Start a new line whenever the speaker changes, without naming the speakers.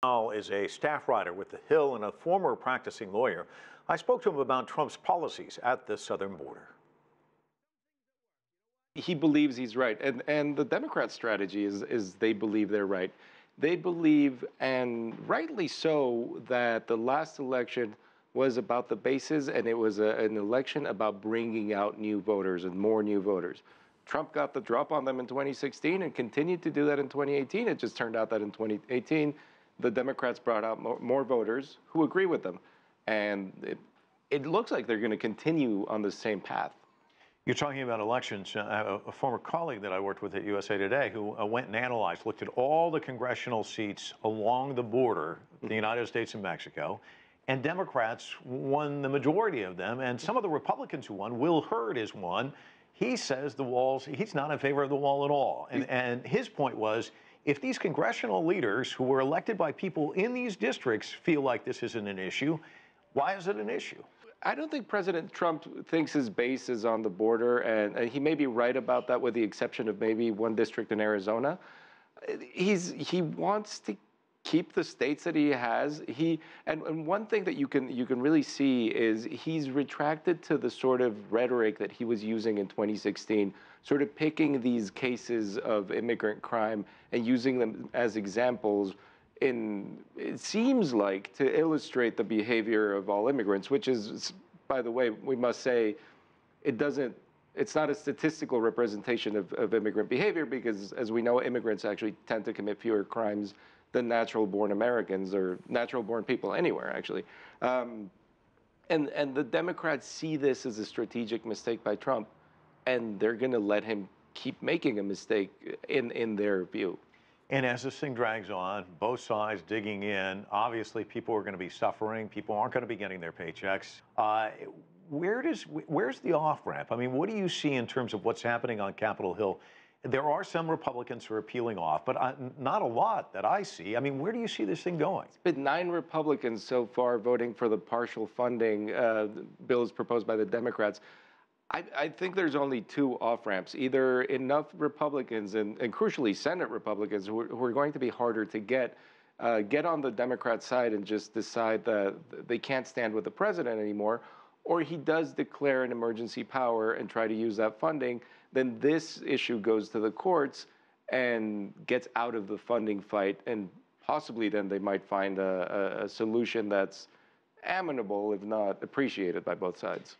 Bernal is a staff writer with The Hill and a former practicing lawyer. I spoke to him about Trump's policies at the southern border.
He believes he's right. And the Democrat strategy is they believe they're right. They believe, and rightly so, that the last election was about the bases, and it was an election about bringing out new voters and more new voters. Trump got the drop on them in 2016 and continued to do that in 2018. It just turned out that in 2018, the Democrats brought out more voters who agree with them. And it looks like they're going to continue on the same path.
You're talking about elections. A former colleague that I worked with at USA Today who went and analyzed, looked at all the congressional seats along the border, the United States and Mexico, and Democrats won the majority of them. And some of the Republicans who won, Will Hurd is one. He says the walls, he's not in favor of the wall at all. And his point was, if these congressional leaders who were elected by people in these districts feel like this isn't an issue, why is it an issue?
I don't think President Trump thinks his base is on the border, and he may be right about that with the exception of maybe one district in Arizona. He wants to keep the states that he has. And one thing that you can really see is he's retracted to the sort of rhetoric that he was using in 2016, sort of picking these cases of immigrant crime and using them as examples it seems like, to illustrate the behavior of all immigrants, which is, by the way, we must say, it's not a statistical representation of immigrant behavior because, as we know, immigrants actually tend to commit fewer crimes than natural-born Americans or natural-born people anywhere, actually. And the Democrats see this as a strategic mistake by Trump, and they're going to let him keep making a mistake in their view.
And as this thing drags on, both sides digging in, obviously people are going to be suffering. People aren't going to be getting their paychecks. Where's the off-ramp? I mean, what do you see in terms of what's happening on Capitol Hill? There are some Republicans who are peeling off, but not a lot that I see. I mean, where do you see this thing going?
It's been 9 Republicans so far voting for the partial funding bills proposed by the Democrats. I think there's only 2 off-ramps, either enough Republicans and crucially Senate Republicans who are going to be harder to get on the Democrat side and just decide that they can't stand with the president anymore, or he does declare an emergency power and try to use that funding, then this issue goes to the courts and gets out of the funding fight, and possibly then they might find a solution that's amenable, if not appreciated by both sides.